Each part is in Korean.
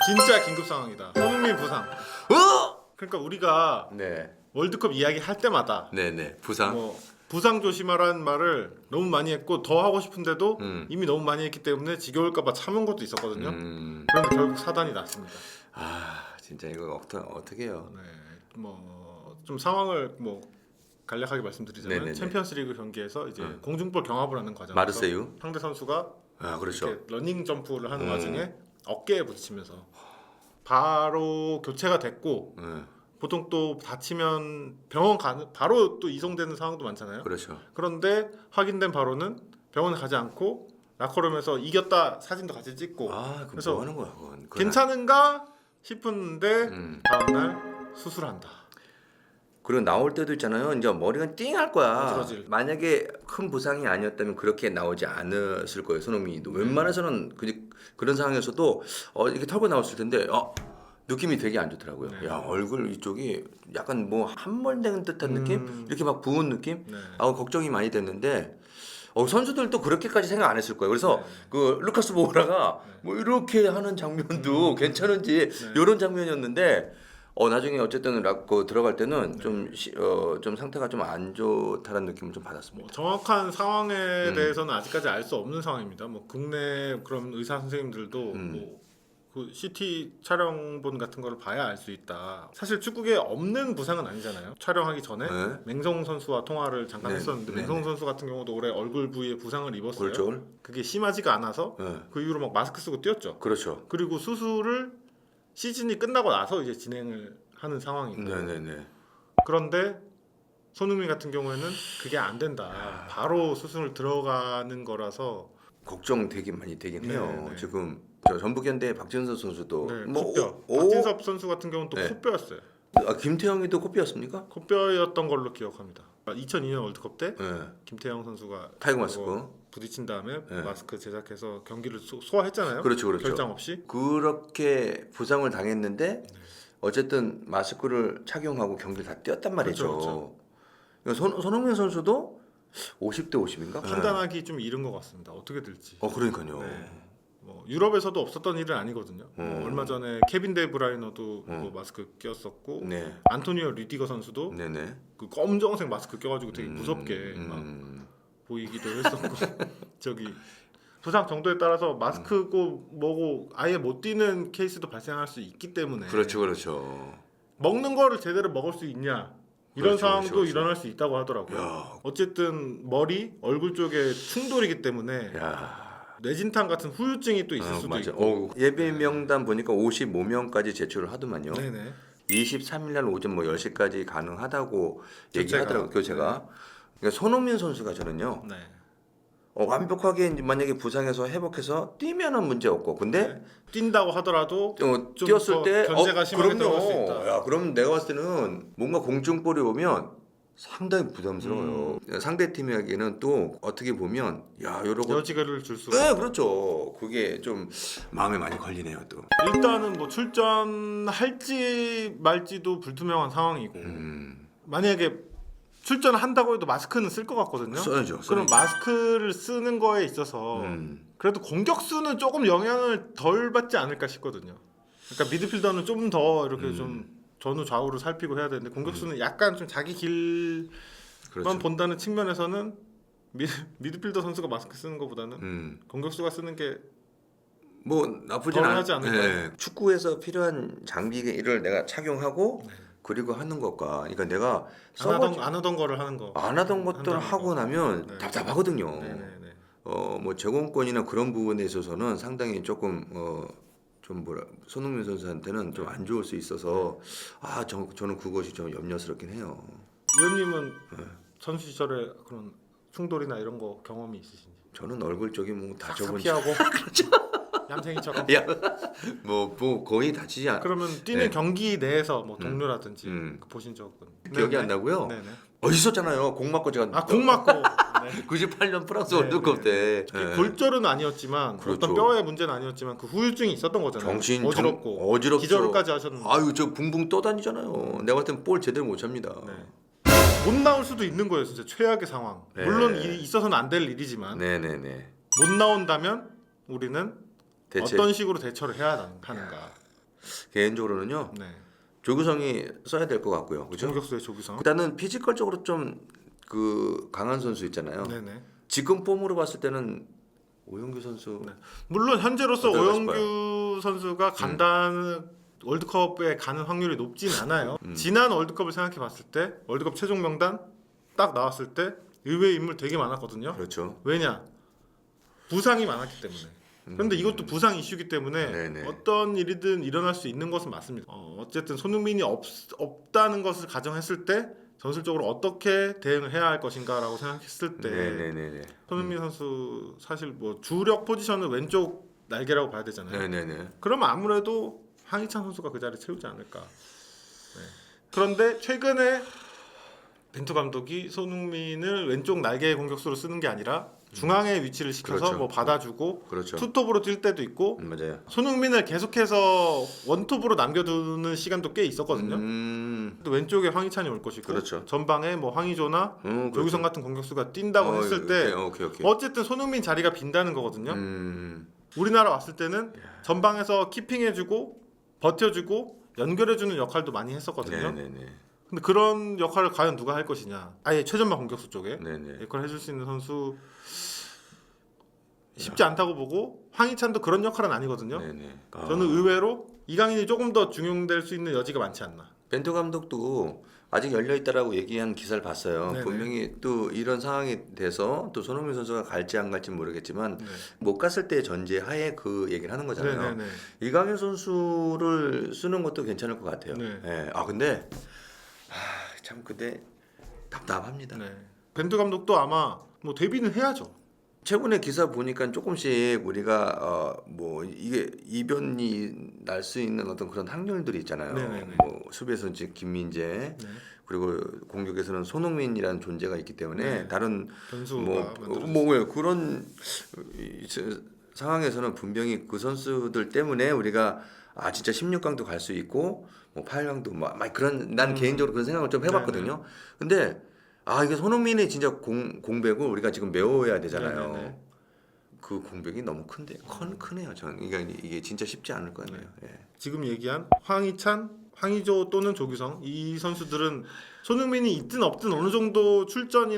진짜 긴급 상황이다. 손흥민 부상. 그러니까 우리가 네. 월드컵 이야기 할 때마다 네네. 부상. 뭐 부상 조심하라는 말을 너무 많이 했고 더 하고 싶은데도 이미 너무 많이 했기 때문에 지겨울까봐 참은 것도 있었거든요. 그런데 결국 사단이 났습니다. 아 진짜 이거 어떻게 해요? 네, 뭐 좀 상황을 뭐 간략하게 말씀드리자면 네네네. 챔피언스리그 경기에서 이제 공중볼 경합을 하는 과정에서 마르세유. 상대 선수가 아 그렇죠. 이렇게 러닝 점프를 하는 와중에 어깨에 부딪히면서 바로 교체가 됐고 보통 또 다치면 병원 가는 바로 또 이송되는 상황도 많잖아요. 그렇죠. 그런데 확인된 바로는 병원에 가지 않고 라커룸에서 이겼다 사진도 같이 찍고 아 그럼 그래서 뭐 하는 거야 그건? 괜찮은가 싶었는데 다음날 수술한다. 그리고 나올 때도 있잖아요. 이제 머리가 띵할 거야. 어지러질. 만약에 큰 부상이 아니었다면 그렇게 나오지 않았을 거예요. 손흥민이도 웬만해서는 그런 상황에서도 이렇게 털고 나왔을 텐데 느낌이 되게 안 좋더라고요. 네. 야 얼굴 이쪽이 약간 뭐 함몰된 듯한 느낌, 이렇게 막 부은 느낌. 네. 걱정이 많이 됐는데. 선수들도 그렇게까지 생각 안 했을 거예요. 그래서 네. 그 루카스 모우라가 뭐 이렇게 하는 장면도 괜찮은지 이런 장면이었는데 나중에 어쨌든 들어갈 때는 좀 상태가 좀 안 좋다는 느낌을 좀 받았습니다. 뭐 정확한 상황에 대해서는 아직까지 알 수 없는 상황입니다. 뭐 국내 그런 의사 선생님들도 뭐 그 CT 촬영본 같은 거를 봐야 알 수 있다. 사실 축구계에 없는 부상은 아니잖아요. 촬영하기 전에 네. 맹성훈 선수와 통화를 잠깐 네. 했었는데 네. 맹성훈 선수 같은 경우도 올해 얼굴 부위에 부상을 입었어요. 골절. 그게 심하지가 않아서 네. 그 이후로 막 마스크 쓰고 뛰었죠. 그렇죠. 그리고 수술을 시즌이 끝나고 나서 이제 진행을 하는 상황이고. 네네네. 그런데 손흥민 같은 경우에는 그게 안 된다. 바로 수술 들어가는 거라서 걱정 되게 많이 되긴 해요. 네. 지금 저 전북현대 박진섭 선수도 네, 뭐 코뼈. 박진섭 선수 같은 경우는 또 네. 코뼈였어요. 김태형이도 코피였습니까? 코뼈였던 걸로 기억합니다. 2002년 월드컵 때 네. 김태형 선수가 타이거 그거 마스크. 부딪힌 다음에 네. 마스크 제작해서 경기를 소화했잖아요. 그렇죠. 결장 없이. 그렇게 부상을 당했는데 어쨌든 마스크를 착용하고 경기를 다 뛰었단 말이죠. 그렇죠. 그러니까 손흥민 선수도 50대 50인가? 판단하기 좀 이른 것 같습니다. 어떻게 될지. 그러니까요. 네. 뭐 유럽에서도 없었던 일은 아니거든요. 얼마 전에 케빈 데 브라이너도 뭐 마스크 꼈었고 네. 안토니오 리디거 선수도 네네. 그 검정색 마스크 껴가지고 되게 무섭게 막 보이기도 했었고 저기 부상 정도에 따라서 마스크고 뭐고 아예 못 뛰는 케이스도 발생할 수 있기 때문에 그렇죠. 먹는 거를 제대로 먹을 수 있냐 이런 그렇죠, 상황도 그렇죠. 일어날 수 있다고 하더라고요. 야. 어쨌든 머리, 얼굴 쪽에 충돌이기 때문에 야. 뇌진탕 같은 후유증이 또 있을 수도 맞아. 있고. 예비 명단 보니까 55명까지 제출을 하더만요. 네네. 23일 날 오전 뭐 10시까지 가능하다고 교체가. 얘기하더라고요. 교체가. 그러니까 손흥민 선수가 저는요. 네. 완벽하게 이제 만약에 부상해서 회복해서 뛰면은 문제 없고 근데 뛴다고 하더라도 좀 뛰었을 더 때 견제가 심하게 들어갈 수 그럼요. 있다. 야, 그럼 내가 봤을 때는 뭔가 공중볼이 오면 상당히 부담스러워요. 상대 팀에게는 또 어떻게 보면 야, 이러고 여지를 줄 수가. 네, 그렇죠. 그게 좀 마음에 많이 걸리네요, 또. 일단은 뭐 출전할지 말지도 불투명한 상황이고 만약에 출전한다고 해도 마스크는 쓸 것 같거든요. 써야죠. 그럼 마스크를 쓰는 거에 있어서 그래도 공격수는 조금 영향을 덜 받지 않을까 싶거든요. 그러니까 미드필더는 좀 더 이렇게 좀 전후 좌우를 살피고 해야 되는데 공격수는 약간 좀 자기 길만 그렇죠. 본다는 측면에서는 미드필더 선수가 마스크 쓰는 것보다는 공격수가 쓰는 게 뭐 나쁘진 덜 하지 않을까요? 네. 축구에서 필요한 장비를 내가 착용하고 그리고 하는 것과 그러니까 내가 안 하던 거를 하는 거. 안 하던 것들 한다는 하고 거. 나면 네. 답답하거든요. 네네네. 뭐 제공권이나 그런 부분에 있어서는 상당히 조금 좀 손흥민 선수한테는 좀 안 좋을 수 있어서 저는 그것이 좀 염려스럽긴 해요. 위원님은 선수 시절에 그런 충돌이나 이런 거 경험이 있으신지? 저는 얼굴 쪽이 뭐 다 싹 접은 피하고 얌생이처럼. 뭐 거의 다치지 않. 그러면 뛰는 네. 경기 내에서 뭐 동료라든지 그 보신 적은? 기억이 안 나고요. 네네. 있었잖아요. 공 맞고 제가 공 맞고. 네. 98년 프랑스 네, 월드컵 때 골절은 아니었지만 그렇죠. 어떤 뼈의 문제는 아니었지만 그 후유증이 있었던 거잖아요. 어지럽고 어지럽죠. 기절까지 하셨는데 아유 저 붕붕 떠다니잖아요. 내가 봤을 땐볼 제대로 못 찹니다. 네. 못 나올 수도 있는 거예요. 진짜 최악의 상황. 네. 물론 있어서는 안 될 일이지만 네네네. 못 나온다면 우리는 대체 어떤 식으로 대처를 해야 하는가. 개인적으로는요. 네. 조규성이 써야 될 것 같고요. 그죠? 공격수의 조규성. 일단은 피지컬적으로 좀 그 강한 선수 있잖아요. 네네. 지금 폼으로 봤을 때는 오영규 선수 네. 물론 현재로서 어떨까 오영규 선수가 간단 월드컵에 가는 확률이 높진 않아요. 지난 월드컵을 생각해 봤을 때 월드컵 최종 명단 딱 나왔을 때 의외의 인물 되게 많았거든요. 그렇죠. 왜냐? 부상이 많았기 때문에. 그런데 이것도 부상 이슈이기 때문에 네네. 어떤 일이든 일어날 수 있는 것은 맞습니다. 어쨌든 손흥민이 없다는 것을 가정했을 때 전술적으로 어떻게 대응을 해야 할 것인가라고 생각했을 때 네네네. 손흥민 선수 사실 뭐 주력 포지션은 왼쪽 날개라고 봐야 되잖아요. 네네네. 그러면 아무래도 황희찬 선수가 그 자리를 채우지 않을까. 네. 그런데 최근에 벤투 감독이 손흥민을 왼쪽 날개 공격수로 쓰는 게 아니라 중앙에 위치를 시켜서 그렇죠. 뭐 받아주고 그렇죠. 투톱으로 뛸 때도 있고 맞아요. 손흥민을 계속해서 원톱으로 남겨두는 시간도 꽤 있었거든요. 또 왼쪽에 황희찬이 올 것이고 그렇죠. 전방에 뭐 황의조나 그렇죠. 조규성 같은 공격수가 뛴다고 했을 때 오케이. 어쨌든 손흥민 자리가 빈다는 거거든요. 우리나라 왔을 때는 전방에서 키핑해주고 버텨주고 연결해주는 역할도 많이 했었거든요. 네네네. 근데 그런 역할을 과연 누가 할 것이냐? 아예 최전방 공격수 쪽에 네네. 역할을 해줄 수 있는 선수 쉽지 않다고 보고 황희찬도 그런 역할은 아니거든요. 네네. 저는 의외로 이강인이 조금 더 중용될 수 있는 여지가 많지 않나. 벤투 감독도 아직 열려 있다라고 얘기한 기사를 봤어요. 네네. 분명히 또 이런 상황이 돼서 또 손흥민 선수가 갈지 안 갈지 모르겠지만 네. 못 갔을 때 전제하에 그 얘기를 하는 거잖아요. 네네네. 이강인 선수를 쓰는 것도 괜찮을 것 같아요. 네. 네. 아 근데 참 근데 답답합니다. 네. 벤투 감독도 아마 뭐 데뷔는 해야죠. 최근에 기사 보니까 조금씩 우리가 뭐 이게 이변이 날 수 있는 어떤 그런 확률들이 있잖아요. 네네네. 뭐 수비에서는 이제 김민재 네. 그리고 공격에서는 손흥민이라는 존재가 있기 때문에 네. 다른 변수가 뭐 그런 상황에서는 분명히 그 선수들 때문에 우리가 진짜 16강도 갈 수 있고 뭐 8강도 막 그런 난 개인적으로 그런 생각을 좀 해봤거든요. 근데 이게 손흥민이 진짜 공백을 우리가 지금 메워야 되잖아요. 네네네. 그 공백이 너무 크네요. 저는 이게 진짜 쉽지 않을 것 같네요. 예. 지금 얘기한 황희찬, 황의조 또는 조규성 이 선수들은 손흥민이 있든 없든 어느 정도 출전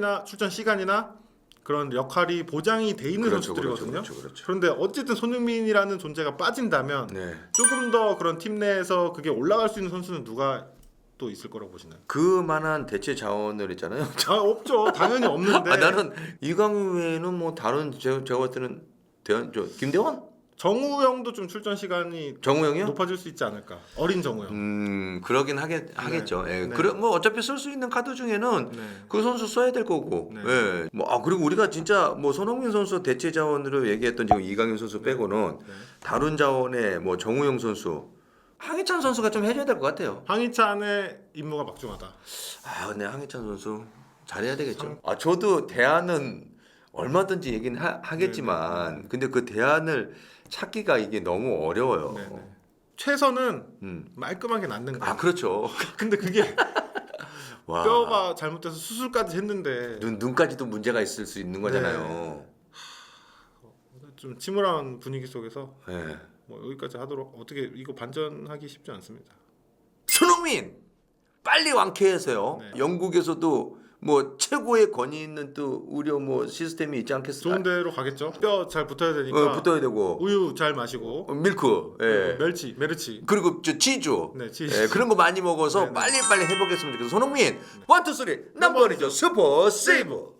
시간이나 그런 역할이 보장이 돼 있는 선수들이거든요. 그렇죠. 그런데 어쨌든 손흥민이라는 존재가 빠진다면 네. 조금 더 그런 팀 내에서 그게 올라갈 수 있는 선수는 누가 또 있을 거라고 보시나요? 그만한 대체 자원을 있잖아요. 없죠. 당연히 없는데. 나는 이강인 외에는 뭐 다른 제가 봤을 때는 김대원? 정우영도 좀 출전 시간이 정우영이요? 높아질 수 있지 않을까. 어린 정우영. 그러긴 하겠죠. 예. 네. 그래 뭐 어차피 쓸 수 있는 카드 중에는 네. 그 선수 써야 될 거고. 네. 예. 뭐 그리고 우리가 진짜 뭐 손흥민 선수 대체 자원으로 얘기했던 지금 이강인 선수 빼고는 네. 다른 자원에 뭐 정우영 선수, 황희찬 선수가 좀 해줘야 될 것 같아요. 황희찬의 임무가 막중하다. 근데 황희찬 선수 잘해야 되겠죠. 저도 대안은 얼마든지 얘기는 하겠지만, 근데 그 대안을 찾기가 이게 너무 어려워요. 네네. 최선은 말끔하게 낫는 거. 그렇죠. 근데 그게 와. 뼈가 잘못돼서 수술까지 했는데 눈까지도 문제가 있을 수 있는 거잖아요. 좀 침울한 분위기 속에서 네. 뭐 여기까지 하도록 어떻게 이거 반전하기 쉽지 않습니다. 손흥민 빨리 완쾌해서요. 네. 영국에서도 뭐 최고의 권위 있는 또 의료 뭐 시스템이 있지 않겠어요? 좋은 데로 가겠죠. 뼈 잘 붙어야 되니까 붙어야 되고 우유 잘 마시고 밀크, 예. 메르치 그리고 치즈, 네, 치즈. 예, 그런 거 많이 먹어서 네, 네. 빨리 회복했으면 좋겠어. 손흥민 1, 2, 3 넘버원이죠. 슈퍼 세이브.